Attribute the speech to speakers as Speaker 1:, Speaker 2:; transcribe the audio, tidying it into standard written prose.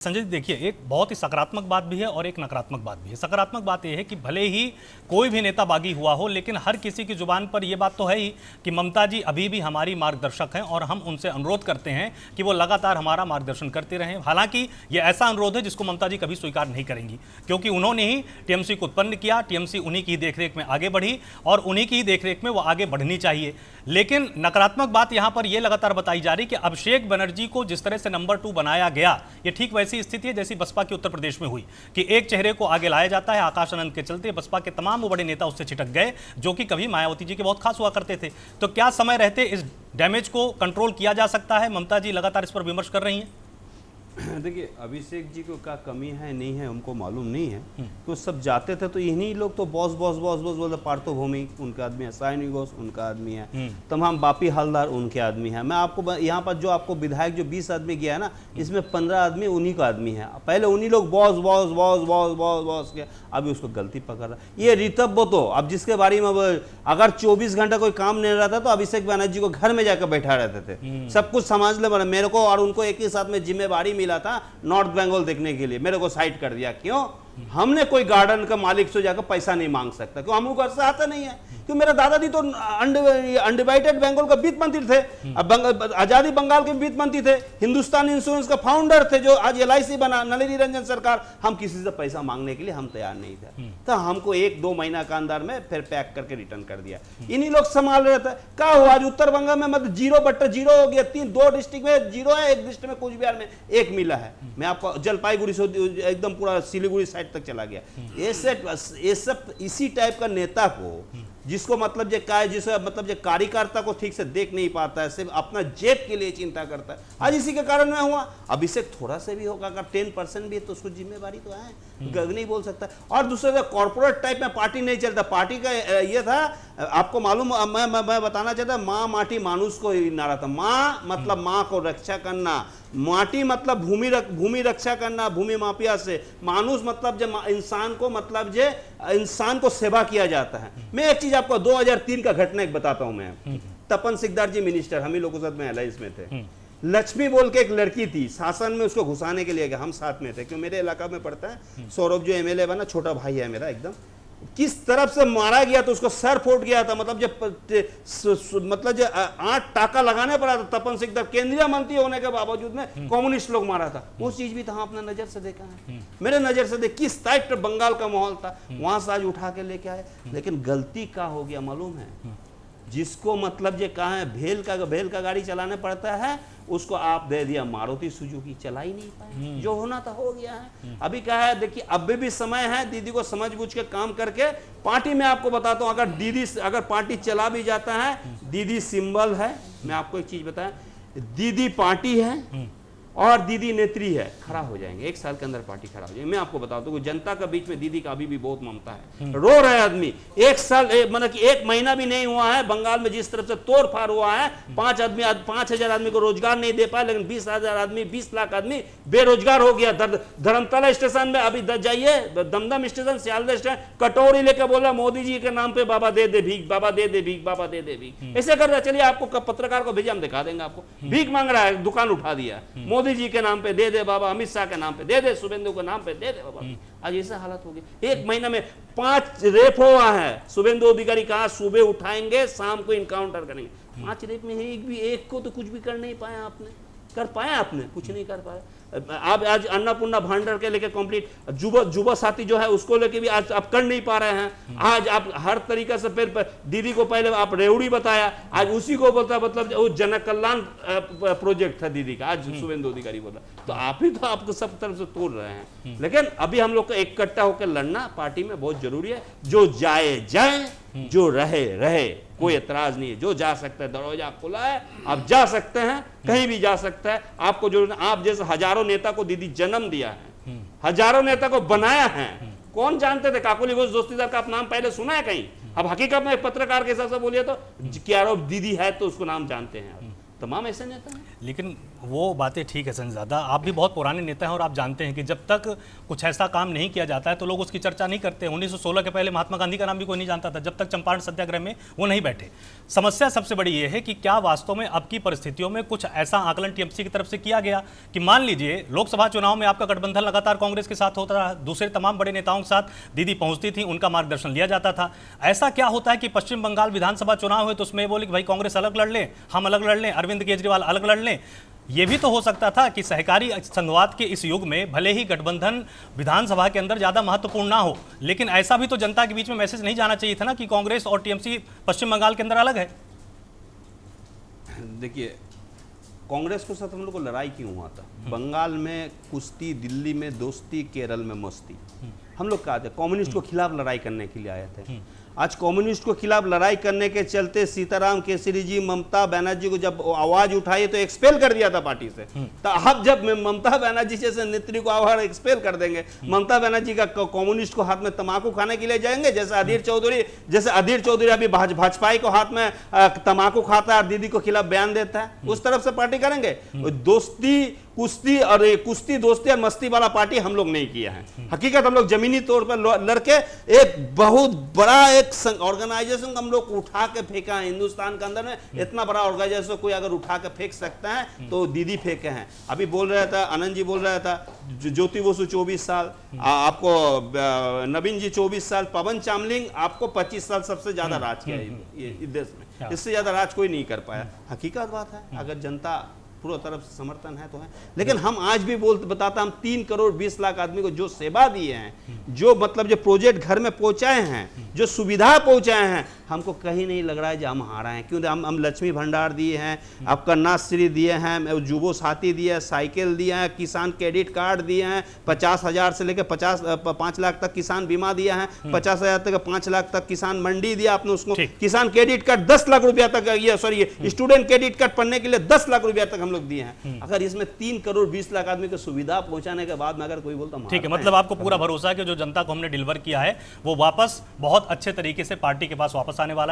Speaker 1: संजय जी देखिए, एक बहुत ही सकारात्मक बात भी है और एक नकारात्मक बात भी है। सकारात्मक बात यह है कि भले ही कोई भी नेता बागी हुआ हो, लेकिन हर किसी की जुबान पर यह बात तो है ही कि ममता जी अभी भी हमारी मार्गदर्शक हैं और हम उनसे अनुरोध करते हैं कि वो लगातार हमारा मार्गदर्शन करते रहें। हालांकि ये ऐसा अनुरोध है जिसको ममता जी कभी स्वीकार नहीं करेंगी, क्योंकि उन्होंने ही टीएमसी को उत्पन्न किया, टीएमसी उन्हीं की देखरेख में आगे बढ़ी और उन्हीं की देखरेख में वो आगे बढ़नी चाहिए। लेकिन नकारात्मक बात यहां पर यह लगातार बताई जा रही कि अभिषेक बनर्जी को जिस तरह से नंबर 2 बनाया गया, ये ठीक वैसी स्थिति है जैसी बसपा की उत्तर प्रदेश में हुई कि एक चेहरे को आगे लाया जाता है। आकाश आनंद के चलते बसपा के तमाम बड़े नेता उससे छिटक गए, जो कि कभी मायावती जी के बहुत खास हुआ करते थे। तो क्या समय रहते इस डैमेज को कंट्रोल किया जा सकता है? ममता जी लगातार इस पर विमर्श कर रही हैं।
Speaker 2: देखिए, अभिषेक जी को क्या कमी है नहीं है हमको मालूम नहीं है। तो सब जाते थे तो इन्हीं लोग तो बॉस बॉस बॉस बॉस बोलते, पार्थो भौमिक उनका आदमी है, सायनी घोष उनका आदमी है, तमाम बापी हलदार उनके आदमी है। मैं आपको यहाँ पर जो आपको विधायक जो 20 आदमी गया है ना, इसमें 15 आदमी उन्हीं का आदमी है। पहले उन्हीं लोग boss boss boss boss boss boss के, अभी उसको गलती पकड़ रहा। ये रितब्बो तो अब जिसके बारे में अगर 24 घंटा कोई काम नहीं रहता तो अभिषेक बनर्जी को घर में जाकर बैठा रहते थे, सब कुछ समझ ले। मेरे को और उनको एक ही साथ में जिम्मेवारी मिला था नॉर्थ बंगाल देखने के लिए, मेरे को साइड कर दिया। क्यों? हमने कोई गार्डन का मालिक से जाकर पैसा नहीं मांग सकता, क्यों? हमको घर से आता नहीं है। क्यों? मेरा दादाजी तो अनडिवाइडेड बंगाल का वित्त मंत्री थे, आजादी बंगाल के वित्त मंत्री थे, हिंदुस्तान इंश्योरेंस का फाउंडर थे, जो आज LIC बना, नलिनी रंजन सरकार। हम किसी से पैसा मांगने के लिए हम तैयार नहीं थे, तो हमको 1-2 महीना का अंदर में फिर पैक करके रिटर्न कर दिया। इन्हीं लोग संभाल रहे थे। क्या हुआ? आज उत्तर बंगाल में मतलब 0/0 हो गया। 2 डिस्ट्रिक्ट में 0 है, एक डिस्ट्रिक्ट में कुछ बिहार में 1 मिला है। मैं आपको जलपाईगुड़ी से एकदम पूरा सिलीगुड़ी साइड तक चला गया। ये सब इसी टाइप का नेता को, जिसको मतलब जो क्या है, जिसको मतलब जो कार्यकर्ता को ठीक से देख नहीं पाता है, सिर्फ अपना जेब के लिए चिंता करता है, आज इसी के कारण में हुआ। अभिषेक थोड़ा से भी होगा, अगर 10% भी है तो उसको जिम्मेवारी तो है, गग नहीं बोल सकता। और दूसरे कॉर्पोरेट टाइप में पार्टी नहीं चलता। पार्टी का ये था, आपको मालूम, मैं बताना चाहता, माँ माटी मानुष को नारा था। माँ मतलब माँ को रक्षा करना, माटी मतलब भूमि रक्षा करना भूमि माफिया से, मानुष मतलब जो इंसान को मतलब जो इंसान को सेवा किया जाता है। मैं एक चीज आपको 2003 का घटना एक बताता हूं। मैं तपन सिकदार जी मिनिस्टर, हम ही लोगों के साथ में एलायंस में थे। लक्ष्मी बोल के एक लड़की थी, शासन में उसको घुसाने के लिए गया, हम साथ में थे, क्यों मेरे इलाका में पड़ता है। सौरभ जो MLA बना, छोटा भाई है मेरा एकदम, किस तरफ से मारा गया तो उसको सर फूट गया था। मतलब जो 8 टाका लगाने पड़ा था। तपन सिकदार केंद्रीय मंत्री होने के बावजूद में कम्युनिस्ट लोग मारा था। वो चीज भी तो हम अपने नजर से देखा है, मेरे नजर से देख किस टाइप बंगाल का माहौल था, वहां से आज उठा के लेके आए। लेकिन गलती क्या हो गया मालूम है? जिसको मतलब ये कहा है भेल का गाड़ी चलाने पड़ता है, उसको आप दे दिया मारुति सुजुकी, चला ही नहीं पाए। जो होना था हो गया है। अभी क्या है, देखिए अभी भी समय है दीदी को समझ बूझ के काम करके। पार्टी में आपको बताता हूं, अगर पार्टी चला भी जाता है, दीदी सिंबल है। मैं आपको एक चीज बताएं, दीदी पार्टी है और दीदी नेत्री है, खड़ा हो जाएंगे 1 साल के अंदर, पार्टी खड़ा हो जाएगी। मैं आपको बताता हूँ, जनता का बीच में दीदी का अभी भी बहुत ममता है। रो रहे आदमी, 1 साल मतलब कि 1 महीना भी नहीं हुआ है, बंगाल में जिस तरफ से तोड़ फाड़ हुआ है। 5,000 आदमी को रोजगार नहीं दे पाए, लेकिन 20,000 आदमी, 20 लाख आदमी बेरोजगार हो गया। धर्मतला स्टेशन में अभी जाइए, दमदम स्टेशन, सियालदह स्टेशन, कटोरी लेकर बोला मोदी जी के नाम पे बाबा दे दे भीख, बाबा दे दे भीख, बाबा दे दे भीख। ऐसे कर रहा। चलिए आपको पत्रकार को भेजा, हम दिखा देंगे आपको। भीख मांग रहा है, दुकान उठा दिया। मोदी जी के नाम पे दे दे बाबा, अमित शाह के नाम पे दे दे, शुभेंदु के नाम पे दे दे बाबा। आज ऐसा हालत हो गई। 1 महीना में 5 रेप हुआ है। शुभेंदु अधिकारी कहा सुबह उठाएंगे, शाम को इनकाउंटर करेंगे। 5 रेप में एक को तो कुछ भी कर नहीं पाया आपने, कर पाया आपने? कुछ नहीं कर पाया। आप आज अन्नपूर्णा भांडर के लेके कंप्लीट, जुबा साथी जो है उसको लेके भी आज आप कर नहीं पा रहे हैं। आज आप हर तरीके से, फिर दीदी को पहले आप रेवड़ी बताया, आज उसी को बोलता, मतलब वो जन कल्याण प्रोजेक्ट था दीदी का, आज शुभेंदु अधिकारी बोला। तो आप ही तो आपको सब तरफ से तोड़ रहे हैं। लेकिन अभी हम लोग को इकट्ठा होकर लड़ना पार्टी में बहुत जरूरी है। जो जाए, जो रहे, कोई एतराज नहीं है। जो जा सकता है, दरवाजा खुला है, आप जा सकते हैं, कहीं भी जा सकता है। आपको जो, आप जैसे हजारों नेता को दीदी जन्म दिया है, हजारों नेता को बनाया है। कौन जानते थे? काकोली घोष दोस्तीदार का आप नाम पहले सुना है कहीं? अब हकीकत में एक पत्रकार के हिसाब से बोलिए तो क्या दीदी है तो उसको नाम जानते हैं। तमाम ऐसे नेता हैं।
Speaker 1: लेकिन वो बातें ठीक है संजयदादा, आप भी बहुत पुराने नेता हैं और आप जानते हैं कि जब तक कुछ ऐसा काम नहीं किया जाता है तो लोग उसकी चर्चा नहीं करते। 1916 के पहले महात्मा गांधी का नाम भी कोई नहीं जानता था जब तक चंपारण सत्याग्रह में वो नहीं बैठे। समस्या सबसे बड़ी ये है कि क्या वास्तव में अब की परिस्थितियों में कुछ ऐसा आकलन टीएमसी की तरफ से किया गया कि मान लीजिए लोकसभा चुनाव में आपका गठबंधन लगातार कांग्रेस के साथ होता रहा, दूसरे तमाम बड़े नेताओं के साथ दीदी पहुंचती थी, उनका मार्गदर्शन लिया जाता था। ऐसा क्या होता है कि पश्चिम बंगाल विधानसभा चुनाव हुए तो उसमें बोले कि भाई कांग्रेस अलग लड़ लें, हम अलग लड़ लें, अरविंद केजरीवाल अलग लड़ लें। ये भी तो हो सकता था कि सहकारी संघवाद के इस युग में भले ही गठबंधन विधानसभा के अंदर ज्यादा महत्वपूर्ण ना हो, लेकिन ऐसा भी तो जनता के बीच में मैसेज नहीं जाना चाहिए था ना कि कांग्रेस और टीएमसी पश्चिम बंगाल के अंदर अलग है।
Speaker 2: देखिए, कांग्रेस के साथ हम लोग को लड़ाई क्यों हुआ था? बंगाल में कुश्ती, दिल्ली में दोस्ती, केरल में मस्ती। हम लोग कहा थे कम्युनिस्ट को खिलाफ लड़ाई करने के लिए आए थे। आज कम्युनिस्ट को खिलाफ लड़ाई करने के चलते सीताराम केसरी जी, ममता बनर्जी को जब आवाज उठाई तो एक्सपेल कर दिया था पार्टी से। तो अब जब ममता बनर्जी जैसे नेत्री को आवाज एक्सपेल कर देंगे, ममता बनर्जी का कम्युनिस्ट को हाथ में तंबाकू खाने के लिए जाएंगे, जैसे अधीर चौधरी अभी भाजपा को हाथ में तंबाकू खाता है और दीदी को खिलाफ बयान देता है, उस तरफ से पार्टी करेंगे। दोस्ती, कुश्ती और कुश्ती, दोस्ती और मस्ती वाला पार्टी हम लोग नहीं किया है। हकीकत हम लोग जमीनी तौर पर लड़के एक बहुत बड़ा एक ऑर्गेनाइजेशन हम लोग उठा के फेंका है। हिंदुस्तान के अंदर में इतना बड़ा ऑर्गेनाइजेशन कोई अगर उठा के फेंक सकता है तो दीदी फेंके हैं। अभी बोल रहा था आनंद जी, बोल रहा था ज्योति बसु 24 साल, आपको नवीन जी 24 साल, पवन चामलिंग आपको 25 साल सबसे ज्यादा राज किया है इस देश में। इससे ज्यादा राज कोई नहीं कर पाया। हकीकत बात है, अगर जनता पूरा तरफ से समर्थन है तो है। लेकिन हम आज भी बताता, हम 3 करोड़ 20 लाख आदमी को जो सेवा दिए हैं, जो मतलब जो प्रोजेक्ट घर में पहुंचाए हैं, जो सुविधा पहुंचाए हैं, हमको कहीं नहीं लग रहा है कि हम हारा हैं। क्यों? हम लक्ष्मी भंडार दिए हैं, आप कन्याश्री दिए हैं, जुबो साथी दिए हैं, साइकिल दिए हैं, किसान क्रेडिट कार्ड दिए हैं, 50,000 से लेकर 5 लाख तक किसान बीमा दिया है, 50,000 तक 5 लाख तक किसान मंडी दिया आपने उसको, किसान क्रेडिट कार्ड 10 लाख रुपया तक, ये सॉरी स्टूडेंट क्रेडिट कार्ड पढ़ने के लिए 10 लाख रुपया तक हम लोग दिए हैं। अगर इसमें 3 करोड़ 20 लाख आदमी को सुविधा पहुंचाने के बाद में अगर कोई बोलता,
Speaker 1: ठीक है, मतलब आपको पूरा भरोसा है कि जो जनता को हमने डिलीवर किया है वो वापस बहुत अच्छे तरीके से पार्टी के पास वापस आने वाला है।